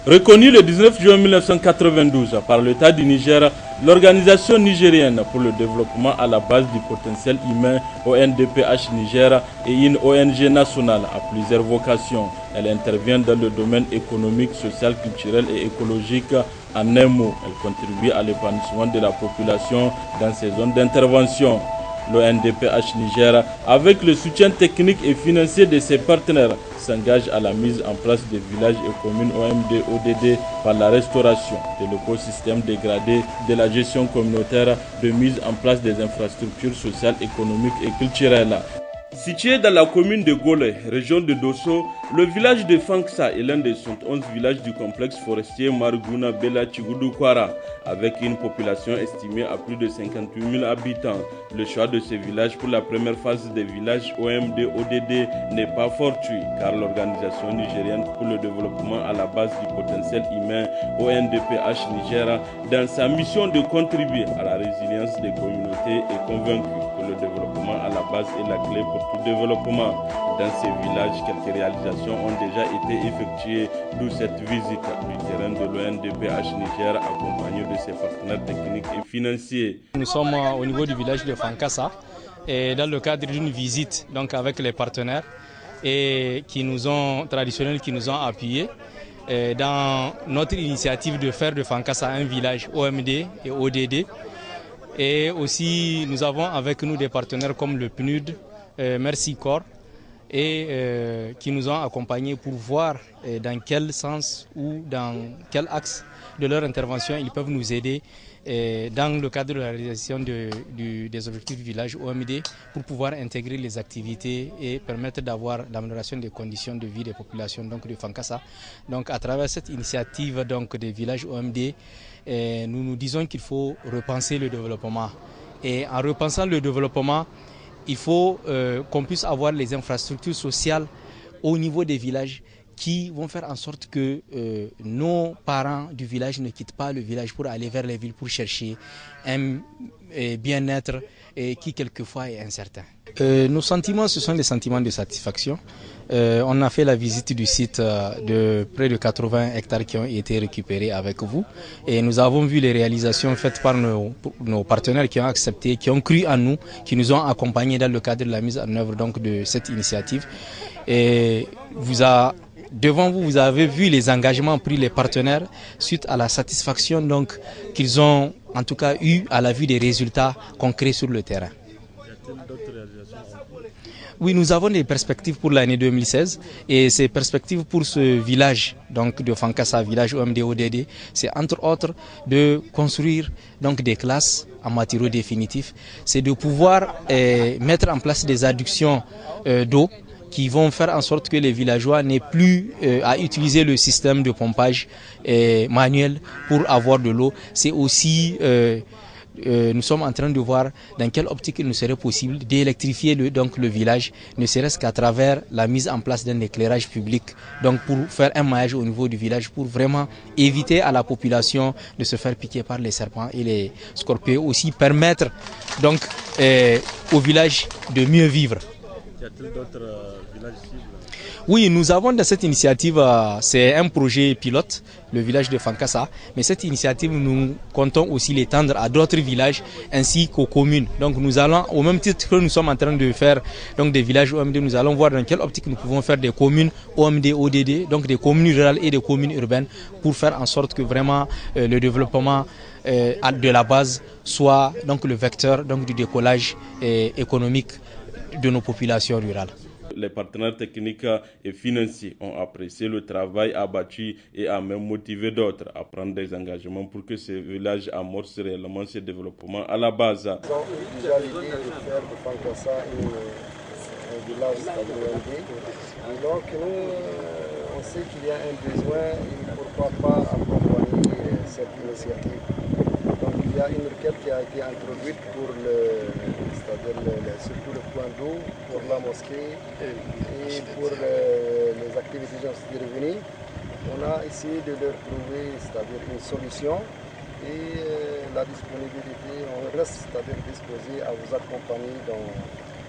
Reconnu le 19 juin 1992 par l'État du Niger, l'Organisation nigérienne pour le développement à la base du potentiel humain ONDPH Niger est une ONG nationale à plusieurs vocations. Elle intervient dans le domaine économique, social, culturel et écologique. En un mot, elle contribue à l'épanouissement de la population dans ses zones d'intervention. L'ONDPH Niger, avec le soutien technique et financier de ses partenaires, s'engage à la mise en place des villages et communes OMD-ODD par la restauration de l'écosystème dégradé, de la gestion communautaire, de mise en place des infrastructures sociales, économiques et culturelles. Situé dans la commune de Golé, région de Dosso, le village de Fanksa est l'un des 111 villages du complexe forestier Margouna Bela Chigudu Kwara, avec une population estimée à plus de 58 000 habitants. Le choix de ce village pour la première phase des villages OMD-ODD n'est pas fortuit, car l'Organisation nigérienne pour le développement à la base du potentiel humain ONDPH Niger, dans sa mission de contribuer à la résilience des communautés, est convaincue que le développement à la base est la clé pour tout développement. Dans ces villages, quelques réalisations ont déjà été effectuées, d'où cette visite du terrain de l'ONDPH Niger accompagnée de ses partenaires techniques et financiers. Nous sommes au niveau du village de Fankasa et dans le cadre d'une visite donc avec les partenaires et traditionnels qui nous ont appuyés dans notre initiative de faire de Fankasa un village OMD et ODD. Et aussi nous avons avec nous des partenaires comme le PNUD, Merci Corps, et qui nous ont accompagnés pour voir dans quel sens ou dans quel axe de leur intervention ils peuvent nous aider dans le cadre de la réalisation des objectifs du village OMD pour pouvoir intégrer les activités et permettre d'avoir l'amélioration des conditions de vie des populations donc de Fankasa. Donc à travers cette initiative donc des villages OMD, nous nous disons qu'il faut repenser le développement. Et en repensant le développement, il faut qu'on puisse avoir les infrastructures sociales au niveau des villages qui vont faire en sorte que nos parents du village ne quittent pas le village pour aller vers les villes pour chercher un bien-être qui quelquefois est incertain. Nos sentiments, ce sont des sentiments de satisfaction. On a fait la visite du site de près de 80 hectares qui ont été récupérés avec vous et nous avons vu les réalisations faites par nos partenaires qui ont accepté, qui ont cru en nous, qui nous ont accompagnés dans le cadre de la mise en œuvre donc, de cette initiative. Et devant vous, vous avez vu les engagements pris les partenaires suite à la satisfaction donc qu'ils ont en tout cas eu à la vue des résultats concrets sur le terrain. Oui, nous avons des perspectives pour l'année 2016 et ces perspectives pour ce village donc de Fankasa, village OMD-ODD, c'est entre autres de construire donc des classes en matériaux définitifs, c'est de pouvoir mettre en place des adductions d'eau qui vont faire en sorte que les villageois n'aient plus à utiliser le système de pompage manuel pour avoir de l'eau. C'est aussi nous sommes en train de voir dans quelle optique il nous serait possible d'électrifier le village, ne serait-ce qu'à travers la mise en place d'un éclairage public, donc pour faire un maillage au niveau du village, pour vraiment éviter à la population de se faire piquer par les serpents et les scorpions, aussi permettre donc au village de mieux vivre. Y a-t-il d'autres villages cibles? Oui, nous avons dans cette initiative, c'est un projet pilote, le village de Fankasa, mais cette initiative, nous comptons aussi l'étendre à d'autres villages ainsi qu'aux communes. Donc nous allons, au même titre que nous sommes en train de faire donc, des villages OMD, nous allons voir dans quelle optique nous pouvons faire des communes OMD, ODD, donc des communes rurales et des communes urbaines pour faire en sorte que vraiment le développement de la base soit donc, le vecteur donc, du décollage économique de nos populations rurales. Les partenaires techniques et financiers ont apprécié le travail abattu et ont même motivé d'autres à prendre des engagements pour que ce village amorce réellement ce développement à la base. Ils ont eu déjà l'idée de faire de Fankasa un village stable. Donc nous, on sait qu'il y a un besoin et pourquoi pas accompagner cette initiative. Donc il y a une requête qui a été introduite pour surtout le point d'eau, pour la mosquée et pour les activités de revenus. On a essayé de leur trouver une solution et la disponibilité, on reste disposé à vous accompagner dans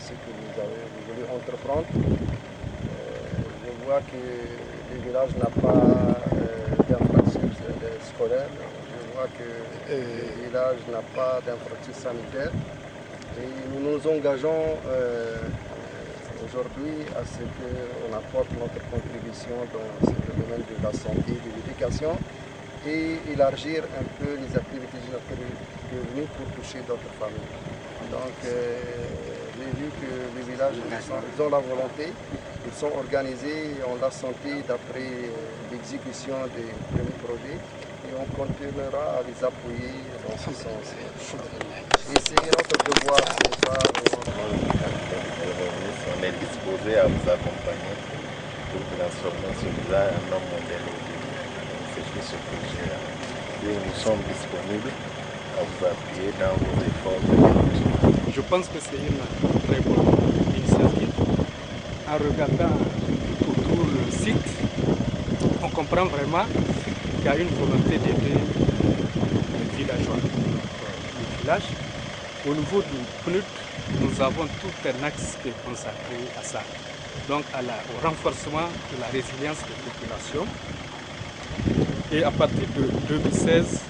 ce que vous avez voulu entreprendre. Je vois que le village n'a pas scolaire. Je vois que le village n'a pas d'infrastructure sanitaire. Et nous nous engageons aujourd'hui à ce qu'on apporte notre contribution dans ce domaine de la santé, de l'éducation et élargir un peu les activités de notre revenu pour toucher d'autres familles. Donc j'ai vu que les villages ils ont la volonté, ils sont organisés, on l'a senti d'après l'exécution des premiers projets et on continuera à les appuyer dans ce sens. Et c'est notre devoir, c'est ça. On est disposé à vous accompagner pour transformer celui-là en un modèle aujourd'hui. C'est ce projet-là. Et nous sommes disponibles à vous appuyer dans vos efforts. Je pense que c'est une très bonne initiative. En regardant tout autour le site, on comprend vraiment qu'il y a une volonté d'aider les villageois. Le village, au niveau du PNUD, nous avons tout un axe qui est consacré à ça. Donc au renforcement de la résilience des populations. Et à partir de 2016,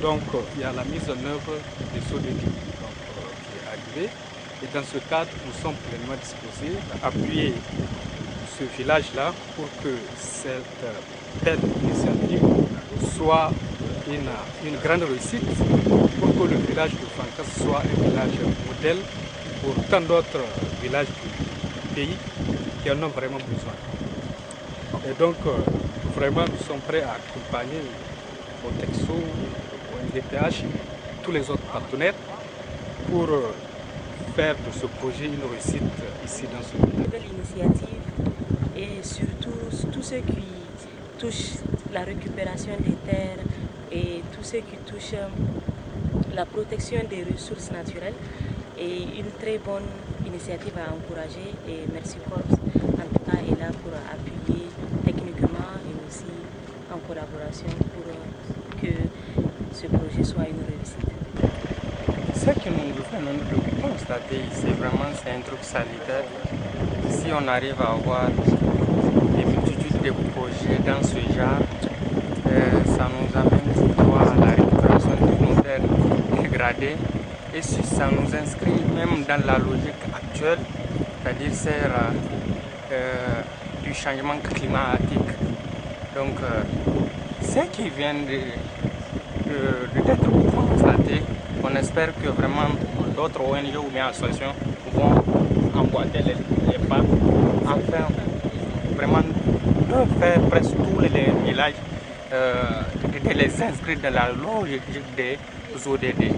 donc, il y a la mise en œuvre des SODEDI qui est arrivée. Et dans ce cadre, nous sommes pleinement disposés à appuyer ce village-là pour que cette belle initiative soit une grande réussite, pour que le village de Fankas soit un village modèle pour tant d'autres villages du pays qui en ont vraiment besoin. Et donc, vraiment, nous sommes prêts à accompagner Otexo, ONDPH, tous les autres partenaires pour faire de ce projet une réussite ici dans ce village. Une nouvelle initiative et surtout tout ce qui touche la récupération des terres et tout ce qui touche la protection des ressources naturelles est une très bonne initiative à encourager et Merci Corps en tout cas est là pour appuyer techniquement et aussi en collaboration pour que ce projet soit une réussite. Ce que nous venons de constater, c'est un truc salutaire. Si on arrive à avoir des multitudes de projets dans ce genre, ça nous amène tout droit à la récupération de nos terres dégradées et ça nous inscrit même dans la logique actuelle, c'est-à-dire celle du changement climatique. Donc, ce qui vient d'être constaté, on espère que vraiment d'autres ONG ou bien associations vont emboîter les pas, enfin vraiment de faire presque tous les villages, de les inscrire dans la logique des ODD.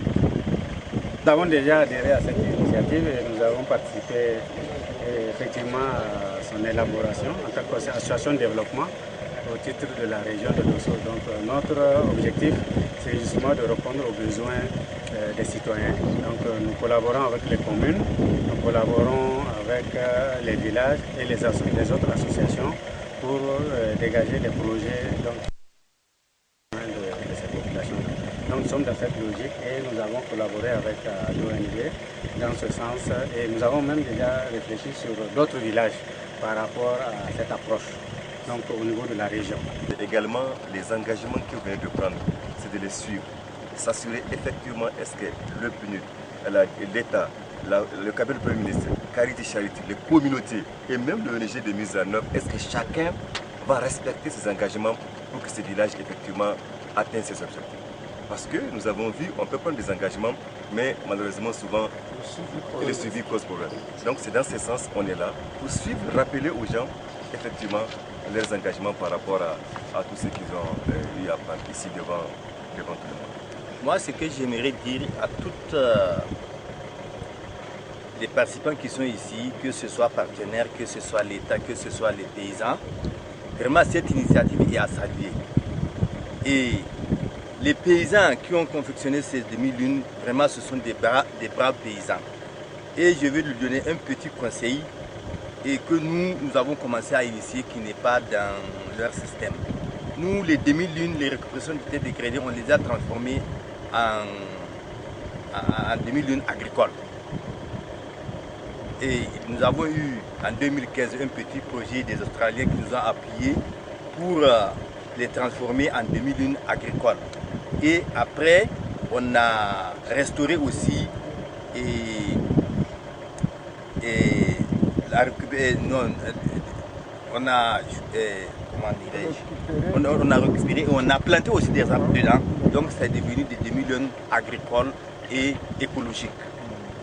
Nous avons déjà adhéré à cette initiative et nous avons participé effectivement à son élaboration en tant qu'association de développement au titre de la région de Dosso. Donc notre objectif, c'est justement de répondre aux besoins des citoyens. Donc nous collaborons avec les communes, nous collaborons avec les villages et les autres associations pour dégager des projets de cette population. Donc nous sommes dans cette logique et nous avons collaboré avec l'ONG dans ce sens et nous avons même déjà réfléchi sur d'autres villages par rapport à cette approche. Donc au niveau de la région. Également, les engagements que vous venez de prendre, c'est de les suivre, s'assurer effectivement est-ce que le PNUD, l'État, le cabinet du Premier ministre, Carité Charité, les communautés et même l'ONG de mise en œuvre, est-ce que chacun va respecter ses engagements pour que ce village effectivement atteigne ses objectifs. Parce que nous avons vu, on peut prendre des engagements, mais malheureusement souvent, le suivi cause problème. Donc c'est dans ce sens qu'on est là, pour suivre, rappeler aux gens effectivement leurs engagements par rapport à tout ce qu'ils ont eu à prendre ici devant tout le monde. Moi, ce que j'aimerais dire à toutes les participants qui sont ici, que ce soit partenaires, que ce soit l'État, que ce soit les paysans, vraiment cette initiative est à saluer. Et les paysans qui ont confectionné ces demi-lunes, vraiment ce sont des braves paysans. Et je vais lui donner un petit conseil et que nous avons commencé à initier qui n'est pas dans leur système. Nous, les demi-lunes, les récupérations de terres dégradées, on les a transformées en demi-lunes agricoles. Et nous avons eu en 2015 un petit projet des Australiens qui nous ont appuyés pour les transformer en demi-lunes agricoles. Et après, on a restauré aussi on a récupéré et on a planté aussi des arbres dedans. Donc c'est devenu des demi-lunes agricoles et écologiques.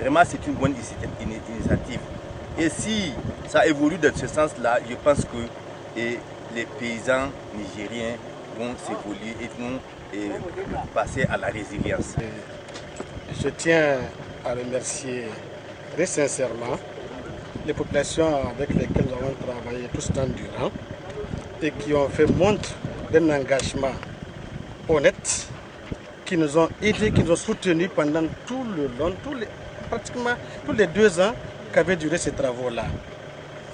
Vraiment, c'est une bonne initiative. Et si ça évolue dans ce sens-là, je pense que les paysans nigériens vont s'évoluer et vont passer à la résilience. Je tiens à remercier très sincèrement les populations avec lesquelles nous avons travaillé tout ce temps durant et qui ont fait montre d'un engagement honnête, qui nous ont aidés, qui nous ont soutenus pendant tout le long, pratiquement tous les 2 ans qu'avaient duré ces travaux-là.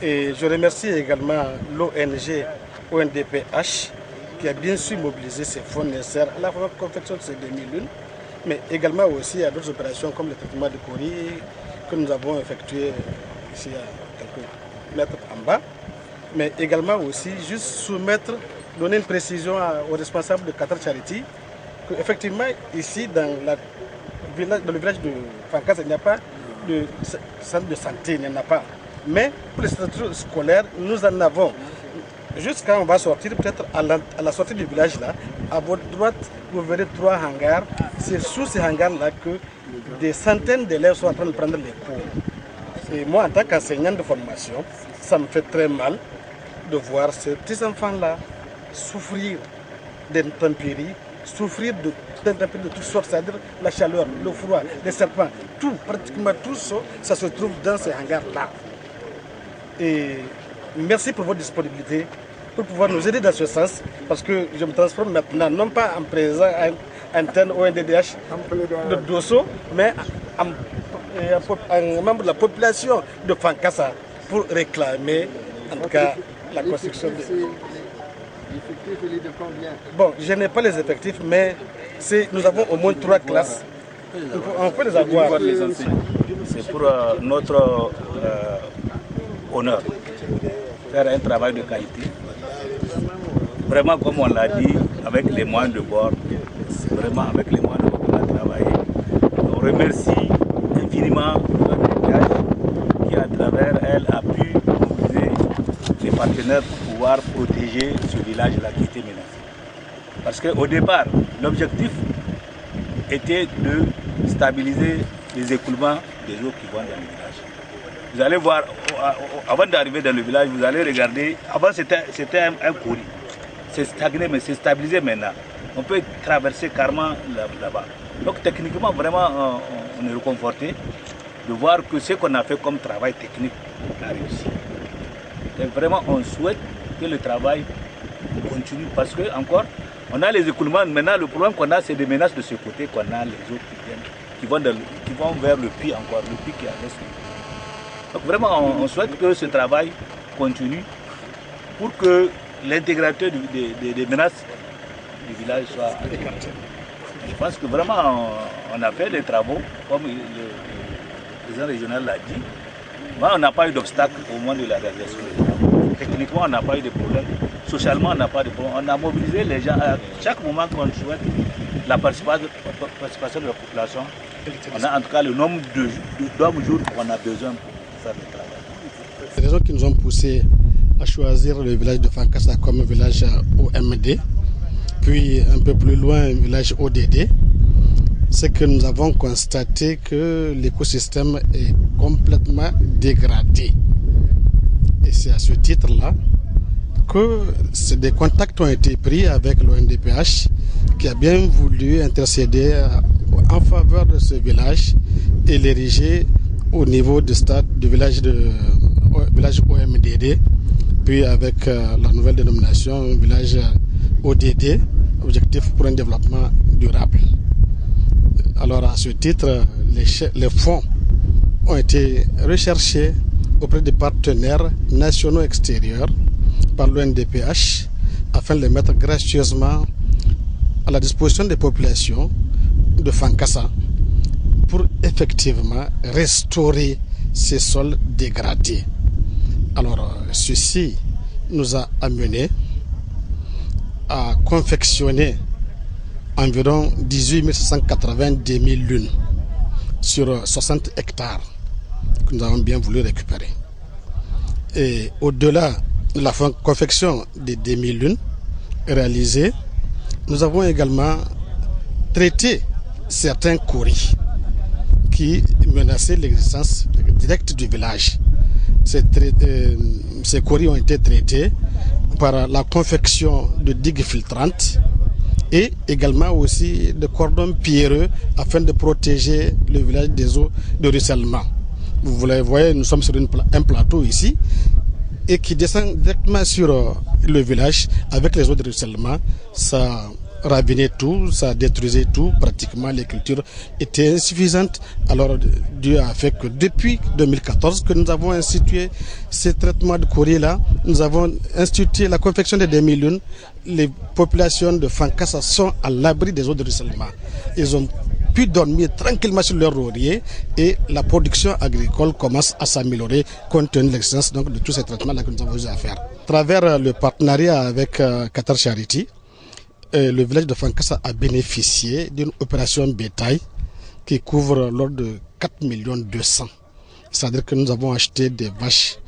Et je remercie également l'ONG ONDPH qui a bien su mobiliser ses fonds nécessaires à la confection de ces demi-lunes, mais également aussi à d'autres opérations comme le traitement de courrier que nous avons effectué ici à quelques mètres en bas, mais également aussi juste donner une précision aux responsables de Qatar Charity qu'effectivement ici dans le village de Fankassa, il n'y a pas de centre de santé, il n'y en a pas. Mais pour les structures scolaires, nous en avons. Juste quand on va sortir, peut-être à la sortie du village là, à votre droite, vous verrez 3 hangars. C'est sous ces hangars-là que des centaines d'élèves sont en train de prendre les cours. Et moi, en tant qu'enseignant de formation, ça me fait très mal de voir ces petits enfants-là souffrir d'intempéries, souffrir d'intempéries de toutes sortes, c'est-à-dire la chaleur, le froid, les serpents, tout, pratiquement tout ça se trouve dans ces hangars-là. Et merci pour votre disponibilité, pour pouvoir nous aider dans ce sens, parce que je me transforme maintenant, non pas en président interne ONDDH de Dosso, mais en membre de la population de Fankassa pour réclamer, en tout cas, la construction de... L'effectif, il est de combien? Bon, je n'ai pas les effectifs, mais nous avons au moins 3 classes. On peut les avoir. C'est pour notre honneur, faire un travail de qualité. Vraiment, comme on l'a dit, avec les moyens de bord, vraiment avec les moyens de bord qu'on a travaillé. On remercie infiniment notre village qui, à travers elle, a pu mobiliser les partenaires pour pouvoir protéger ce village-là qui était menacé. Parce qu'au départ, l'objectif était de stabiliser les écoulements des eaux qui vont dans le village. Vous allez voir, avant d'arriver dans le village, vous allez regarder, avant c'était un courri. C'est stagné, mais c'est stabilisé maintenant. On peut traverser carrément là-bas. Donc techniquement, vraiment, on est réconforté de voir que ce qu'on a fait comme travail technique a réussi. Et vraiment, on souhaite que le travail continue parce que, encore, on a les écoulements. Maintenant, le problème qu'on a, c'est des menaces de ce côté qu'on a les eaux qui vont vers le puits encore, le puits qui est à l'est. Donc vraiment, on souhaite que ce travail continue pour que l'intégralité des menaces du village soit écartée. Je pense que vraiment, on a fait des travaux, comme le président régional l'a dit. Mais on n'a pas eu d'obstacle au moment de la réalisation des travaux. Techniquement, on n'a pas eu de problème. Socialement, on n'a pas de problème. On a mobilisé les gens à chaque moment qu'on souhaite la participation de la population. On a en tout cas le nombre d'hommes jours qu'on a besoin pour faire le travail. Les raisons qui nous ont poussé à choisir le village de Fankassa comme village OMD, puis un peu plus loin, un village ODD, c'est que nous avons constaté que l'écosystème est complètement dégradé. Et c'est à ce titre-là que des contacts ont été pris avec l'ONDPH qui a bien voulu intercéder en faveur de ce village et l'ériger au niveau du stade du village OMDD, puis avec la nouvelle dénomination village ODD, objectif pour un développement durable. Alors à ce titre, les fonds ont été recherchés auprès des partenaires nationaux extérieurs par l'ONDPH afin de les mettre gracieusement à la disposition des populations de Fankassa pour effectivement restaurer ces sols dégradés. Alors ceci nous a amené a confectionné environ 18 782 000 lunes sur 60 hectares que nous avons bien voulu récupérer. Et au-delà de la confection des 10 000 lunes réalisées, nous avons également traité certains coris qui menaçaient l'existence directe du village. Ces coris ont été traités par la confection de digues filtrantes et également aussi de cordons pierreux afin de protéger le village des eaux de ruissellement. Vous le voyez, nous sommes sur un plateau ici et qui descend directement sur le village avec les eaux de ruissellement. Ça ravinait tout, ça détruisait tout, pratiquement les cultures étaient insuffisantes. Alors Dieu a fait que depuis 2014 que nous avons institué ces traitements de courrier-là, nous avons institué la confection des demi-lunes. Les populations de Fankassa sont à l'abri des eaux de ruissellement. Ils ont pu dormir tranquillement sur leur laurier et la production agricole commence à s'améliorer compte tenu de l'existence de tous ces traitements-là que nous avons eu à faire. À travers le partenariat avec Qatar Charity, le village de Fankassa a bénéficié d'une opération bétail qui couvre l'ordre de 4 200 000. C'est-à-dire que nous avons acheté des vaches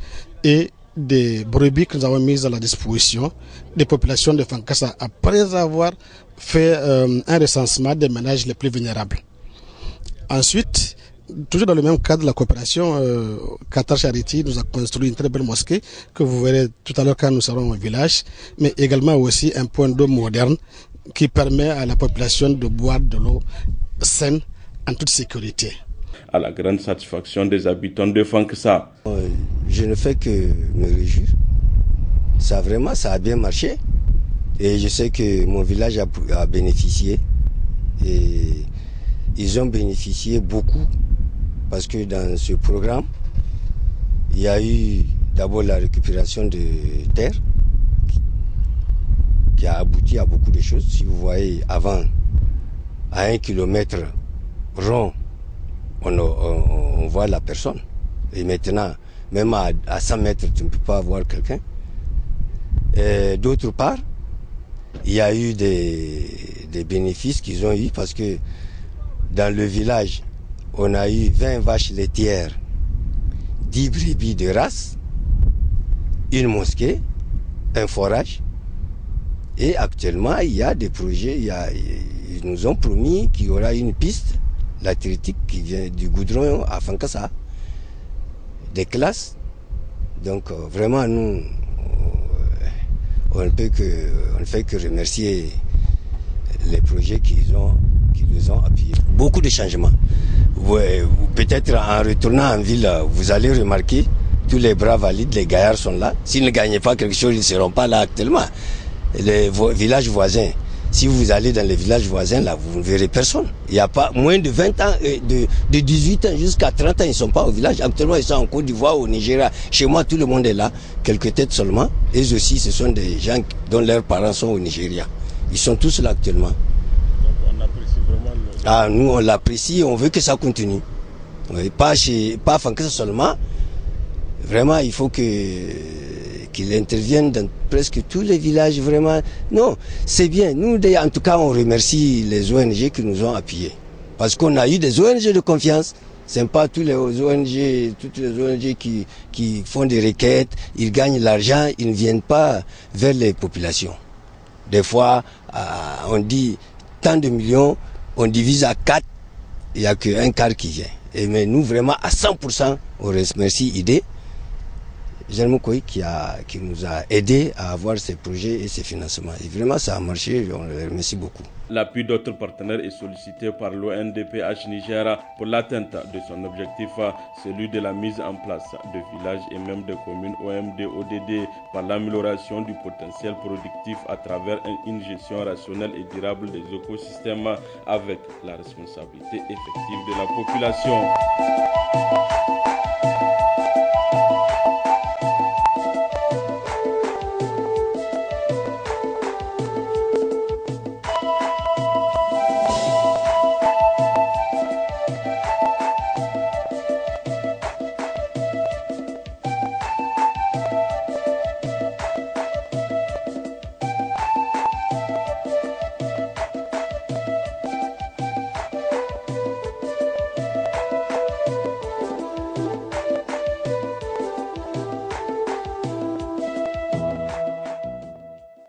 et des brebis que nous avons mises à la disposition des populations de Fankassa après avoir fait un recensement des ménages les plus vulnérables. Ensuite, toujours dans le même cadre de la coopération, Qatar Charity nous a construit une très belle mosquée que vous verrez tout à l'heure quand nous serons au village, mais également aussi un point d'eau moderne qui permet à la population de boire de l'eau saine en toute sécurité. À la grande satisfaction des habitants de Fankassa. Je ne fais que me réjouir. Ça a bien marché. Et je sais que mon village a bénéficié. Et ils ont bénéficié beaucoup. Parce que dans ce programme, il y a eu d'abord la récupération de terre qui a abouti à beaucoup de choses. Si vous voyez, avant, à 1 kilomètre rond, on voit la personne. Et maintenant, même à 100 mètres, tu ne peux pas voir quelqu'un. D'autre part, il y a eu des bénéfices qu'ils ont eu parce que dans le village, on a eu 20 vaches laitières, 10 brebis de race, une mosquée, un forage. Et actuellement, il y a des projets. Ils nous ont promis qu'il y aura une piste latéritique qui vient du goudron à Fankassa, des classes. Donc vraiment, nous, on ne fait que remercier les projets qui nous ont appuyés. Beaucoup de changements. Peut-être en retournant en ville, vous allez remarquer tous les bras valides, les gaillards sont là. S'ils ne gagnaient pas quelque chose, ils ne seront pas là actuellement. Les villages voisins, si vous allez dans les villages voisins, là, vous ne verrez personne. Il n'y a pas moins de 20 ans, de 18 ans jusqu'à 30 ans, ils ne sont pas au village. Actuellement, ils sont en Côte d'Ivoire, au Nigeria. Chez moi, tout le monde est là. Quelques têtes seulement. Et aussi, ce sont des gens dont leurs parents sont au Nigeria. Ils sont tous là actuellement. Donc, on apprécie vraiment nous, on l'apprécie et on veut que ça continue. Oui, pas Fankassa seulement. Vraiment, il faut qu'il intervienne dans presque tous les villages, vraiment. Non, c'est bien. Nous, en tout cas, on remercie les ONG qui nous ont appuyés. Parce qu'on a eu des ONG de confiance. Ce n'est pas toutes les ONG qui font des requêtes, ils gagnent l'argent, ils ne viennent pas vers les populations. Des fois, on dit tant de millions, on divise à 4, il n'y a qu'un quart qui vient. Mais nous, vraiment, à 100%, on remercie IDE. Jeanne Moukoui qui nous a aidés à avoir ces projets et ces financements. Et vraiment, ça a marché, on le remercie beaucoup. L'appui d'autres partenaires est sollicité par l'ONDPH Niger pour l'atteinte de son objectif, celui de la mise en place de villages et même de communes OMD-ODD par l'amélioration du potentiel productif à travers une gestion rationnelle et durable des écosystèmes avec la responsabilité effective de la population.